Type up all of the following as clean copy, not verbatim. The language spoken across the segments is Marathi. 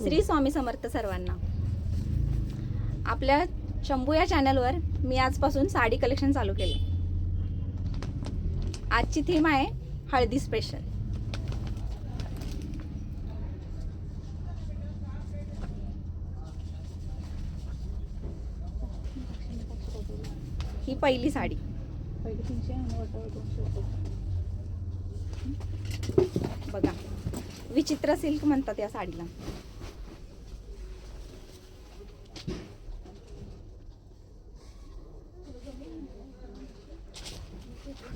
श्री स्वामी समर्थ सर्वांना. आपल्या शंभू या चॅनलवर मी आजपासून साडी कलेक्शन चालू केले. आजची थीम आहे हळदी स्पेशल. ही पहिली साडी. बघा, विचित्र सिल्क म्हणतात या साडीला.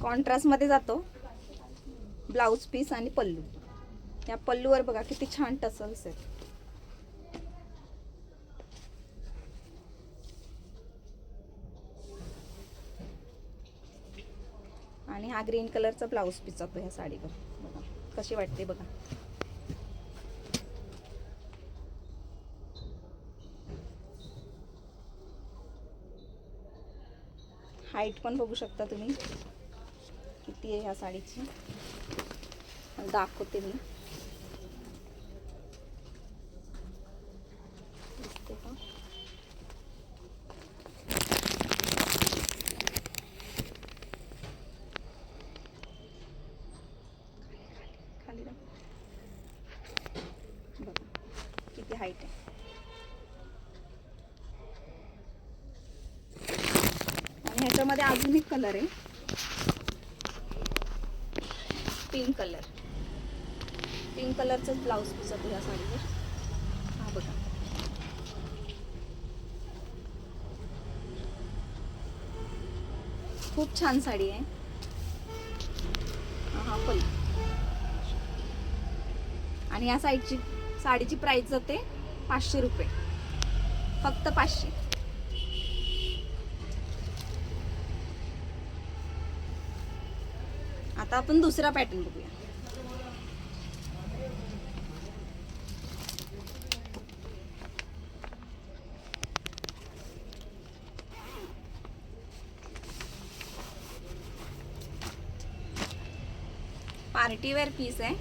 कॉन्ट्रास्ट मध्ये जातो ब्लाउज पीस आणि पल्लू. या पल्लूवर बघा किती छान टसल्स आहेत. आणि हा ग्रीन कलरचा ब्लाउज पीस जातो ह्या साडीवर. बघा कशी वाटते बघा. हाईट पण बघू शकता तुम्ही किती आहे ह्या साडीची. दाखवते मी. दिसते का? खाली बघा किती हाईट आहे. ह्याच्यामध्ये अजून एक कलर आहे, पिंक कलर. पिंक कलरचाच ब्लाउज पीस आहे ह्या साडीवर. हा बघा, खूप छान साडी आहे. हा पल्लू. आणि या साडीची प्राइस जाते 500 रुपये, फक्त 500. आता आपण दुसरा पॅटर्न बघूया. पार्टीवेअर पीस आहे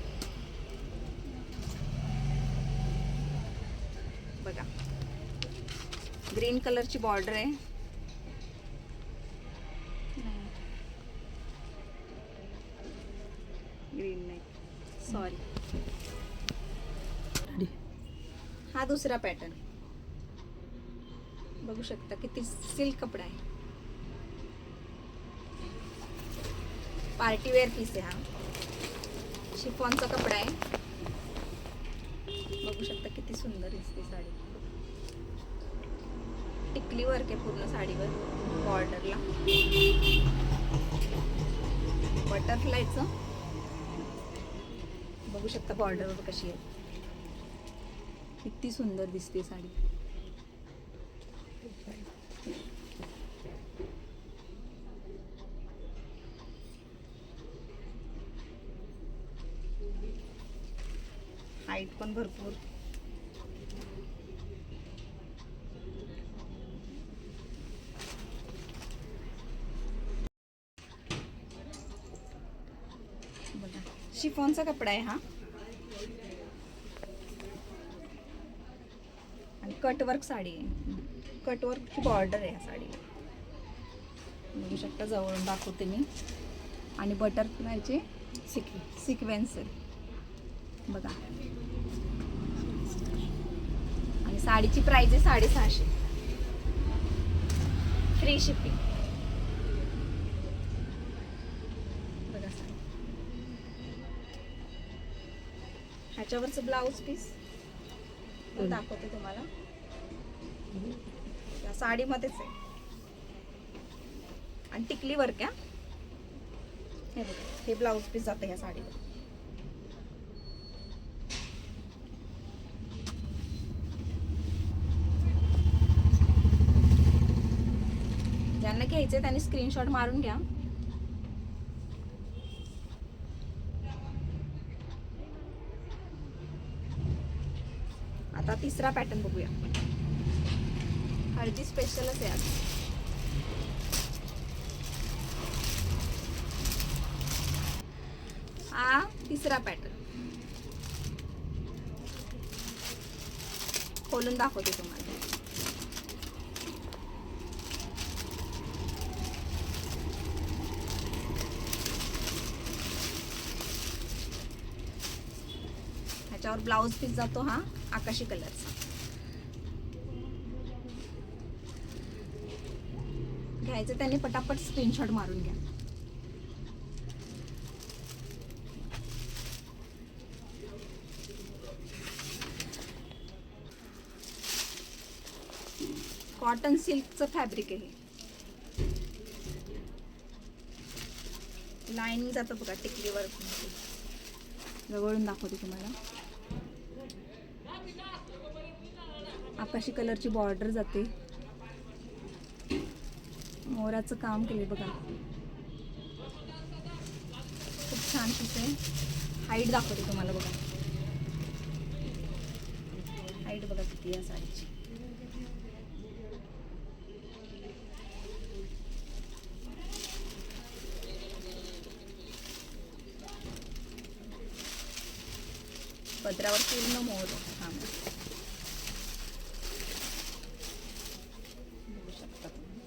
बघा. ग्रीन कलरची बॉर्डर आहे. ग्रीन नाही, सॉरी. हा दुसरा पॅटर्न बघू शकता किती सिल्क कपडा आहे. पार्टीवेअर पीस आहे हा. शिफॉनचा कपडा आहे. बघू शकता किती सुंदर दिसते साडी. टिकली वर्क आहे पूर्ण साडीवर. बॉर्डरला बटरफ्लायचं बघू शकता. बॉर्डरवर कशी आहे, किती सुंदर दिसते साडी. हाईट पण भरपूर. बघा, शिफॉनचा कपडा आहे हा. आणि कटवर्क साडी आहे. कटवर्कची बॉर्डर आहे ह्या साडीला. बघू शकता, जवळून दाखवते मी. आणि बटरफ्लायचे सिक्वेन्स आहे बघा. आणि साडीची प्राइस आहे 650. Free shipping. बघा साडी. ह्याच्यावरचं ब्लाउज पीस दाखवते तुम्हाला. या साडीमध्येच आहे. आणि टिकली वर्क आहे. हे बघा, हे ब्लाउज पीस जातं ह्या साडीवर. ज्यांना घ्यायचे त्यांनी स्क्रीनशॉट मारून घ्या. आता तिसरा पॅटर्न बघूया. हळदी स्पेशलच आहे आज. हा तिसरा पॅटर्न. खोलून दाखवते तुम्हाला. ह्याच्यावर ब्लाऊज पीस जातो हा आकाशी कलरचा. घ्यायचं त्यांनी पटापट स्क्रीनशॉट मारून घ्या. कॉटन सिल्कचं फॅब्रिक आहे. लाईनिंग जातं बघा टिकलीवर. जवळून दाखवते तुम्हाला. आकाशी कलरची बॉर्डर जाते. मोराचं काम केले बघा. खूप छान पीस आहे. हाईट दाखवते तुम्हाला बघा. हाईट बघा किती या साडीची. पदरावर पूर्ण मोर काम बघू शकता तुम्ही.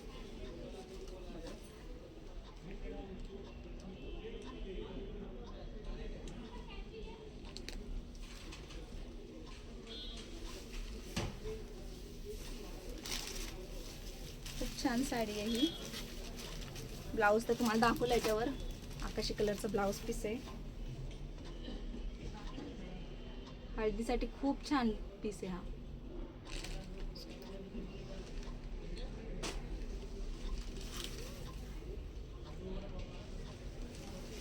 खूप छान साडी आहे ही. ब्लाऊज तर तुम्हाला दाखवलं याच्यावर. आकाशी कलरचा ब्लाऊज पीस आहे. हळदीसाठी खूप छान पीस आहे हा.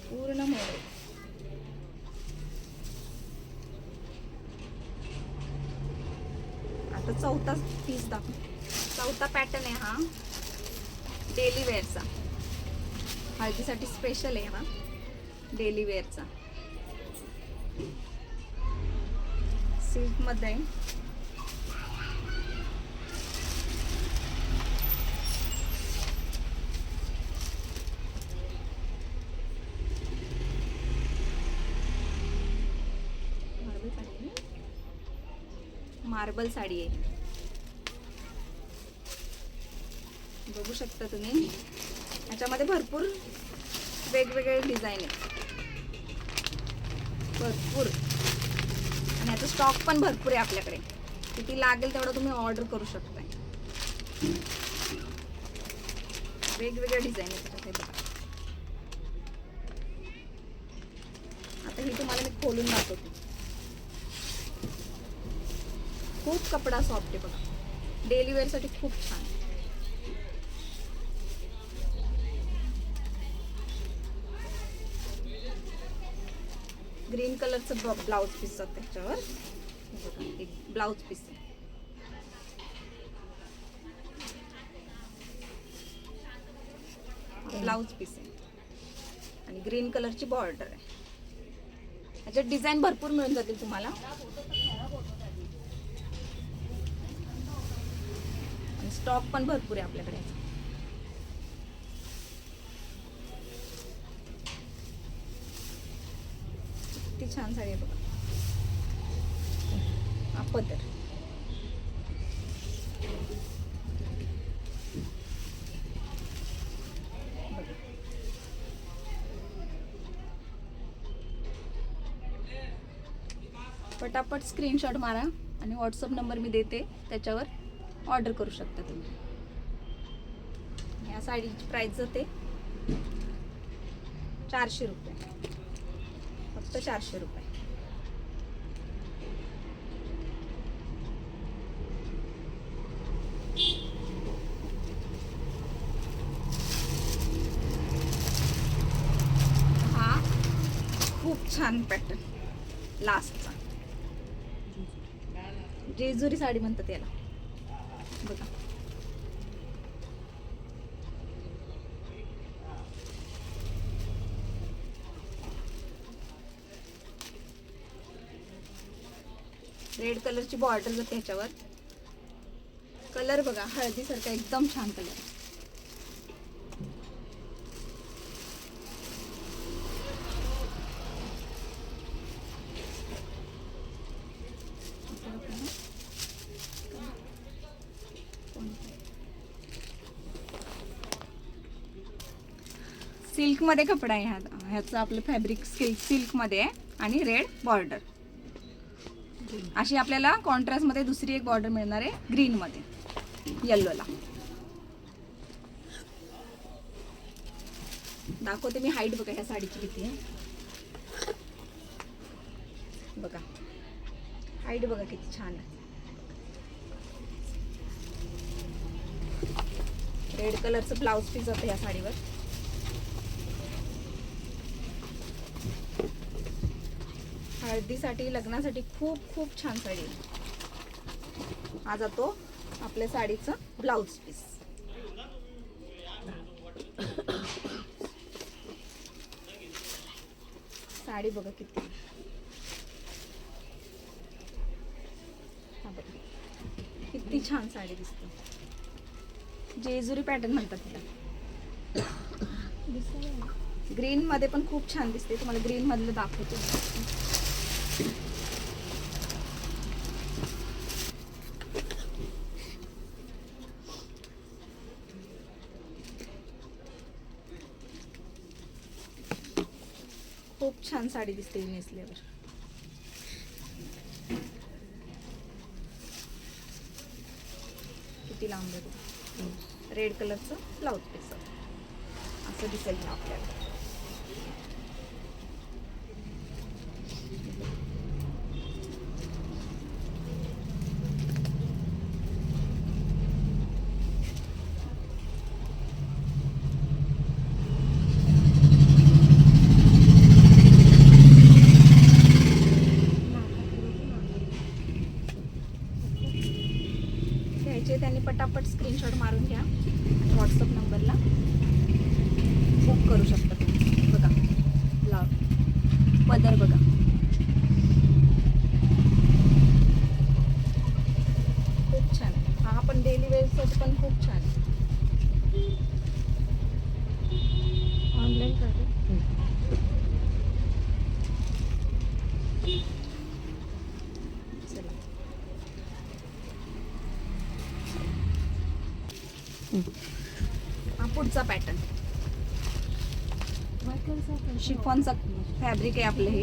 पूर्ण मोर. आता चौथा पीस दाखव. चौथा पॅटर्न आहे हा डेली वेअरचा. हळदीसाठी स्पेशल आहे हा डेली वेअरचा. सिल्क मध्ये मार्बल साडी आहे. बघू शकता तुम्ही. याच्यामध्ये भरपूर वेगवेगळे डिझाईन आहेत. भरपूर. आणि याचा स्टॉक पण भरपूर आहे आपल्याकडे. किती लागेल तेवढं तुम्ही ऑर्डर करू शकताय. वेगवेगळ्या डिझाईन आहेत त्याच्यात बघा. आता ही तुम्हाला मी खोलून दाखवते. खूप कपडा सॉफ्ट आहे बघा. डेली वेअर साठी खूप छान. ग्रीन कलरचं ब्लाउज पीस आहे त्याच्यावर. एक ब्लाउज पीस आहे. ब्लाउज पीस आहे आणि ग्रीन कलरची बॉर्डर आहे. याच्यात डिझाईन भरपूर मिळून जातील तुम्हाला. आणि स्टॉक पण भरपूर आहे आपल्याकडे. किती छान साडी आहे बघा. हा पदर. पटापट स्क्रीनशॉट मारा आणि व्हॉट्सअप नंबर मी देते त्याच्यावर ऑर्डर करू शकता तुम्ही. या साडीची प्राइस जाते 400 रुपये. फक्त 400 रुपये. हा खूप छान पॅटर्न लास्टचा. जेजुरी साडी म्हणतात याला बघा. रेड कलरची बॉर्डर जाते ह्याच्यावर. कलर बघा हळदीसारखा एकदम छान कलर. सिल्कमध्ये कपडा आहे ह्याचं आपलं फॅब्रिक सिल्कमध्ये आहे आणि रेड बॉर्डर. अशी आपल्याला कॉन्ट्रास्टमध्ये दुसरी एक बॉर्डर मिळणार आहे ग्रीनमध्ये, येल्लोला. दाखवते मी हाईट बघा ह्या साडीची किती आहे. बघा हाईट बघा किती छान आहे. रेड कलरचं ब्लाउज पीस जातं या साडीवर. हळदीसाठी लग्नासाठी खूप खूप छान साडी आहे. हा जातो आपल्या साडीचं ब्लाउज पीस. साडी बघा किती, हा बघा किती छान साडी दिसते. जेजुरी पॅटर्न म्हणतात तिला. ग्रीन मध्ये पण खूप छान दिसते. तुम्हाला ग्रीन मधलं दाखवते. खूप छान साडी दिसते नेसल्यावर. किती लांब आहे. रेड कलरचं ब्लाउज पीस असं दिसेल आपल्याला. त्यांनी पटापट स्क्रीनशॉट मारून घ्या आणि व्हॉट्सअप नंबरला बुक करू शकता तुम्ही. बघा ब्लाउज पदर बघा. खूप छान आहे. हा पण डेली वेअरसाठी पण खूप छान आहे. ऑनलाईन करते. हा पुढचा पॅटर्न शिफॉनचा फॅब्रिक आहे आपलं. हे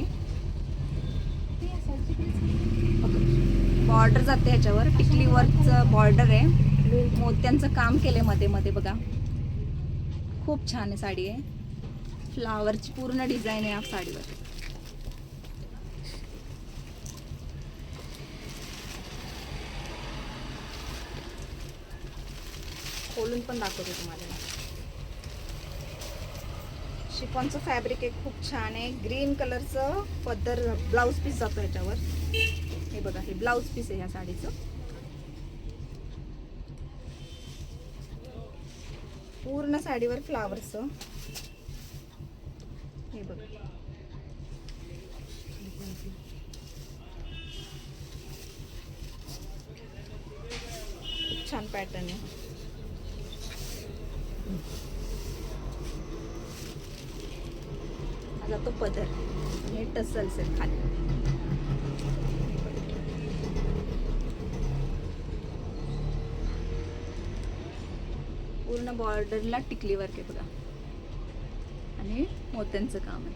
बॉर्डर जाते ह्याच्यावर. टिकली वर्कचं बॉर्डर आहे. मोत्यांचं काम केलंय मध्ये मध्ये बघा. खूप छान आहे साडी आहे. फ्लावरची पूर्ण डिझाईन आहे या साडीवर. खोलून पण दाखवते तुम्हाला. शिफॉनचं फॅब्रिक आहे. खूप छान आहे. ग्रीन कलरचं पदर ब्लाउज पीस जातो याच्यावर. हे बघा हे ब्लाउज पीस आहे ह्या साडीचं. पूर्ण साडीवर फ्लावरचं. हे बघा खूप छान पॅटर्न आहे. आता तो पदर हे टसल्स आहेत खाली. पूर्ण बॉर्डरला टिकली वर्क आहे बघा आणि मोत्यांचं काम आहे.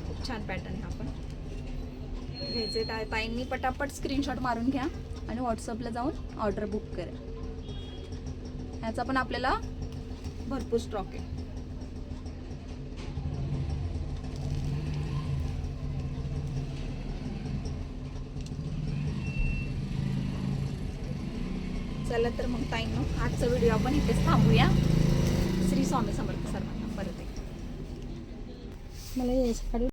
खूप छान पॅटर्न आहे. आपण घ्यायचे ताईंनी पटापट स्क्रीनशॉट मारून घ्या आणि व्हॉट्सअपला जाऊन ऑर्डर बुक करा. ह्याचा पण आपल्याला भरपूर स्टॉक आहे. चला तर मग ताईंनो आजचा व्हिडिओ आपण इथेच थांबूया. श्री स्वामी समर्थ सर्वांना. परत एक मला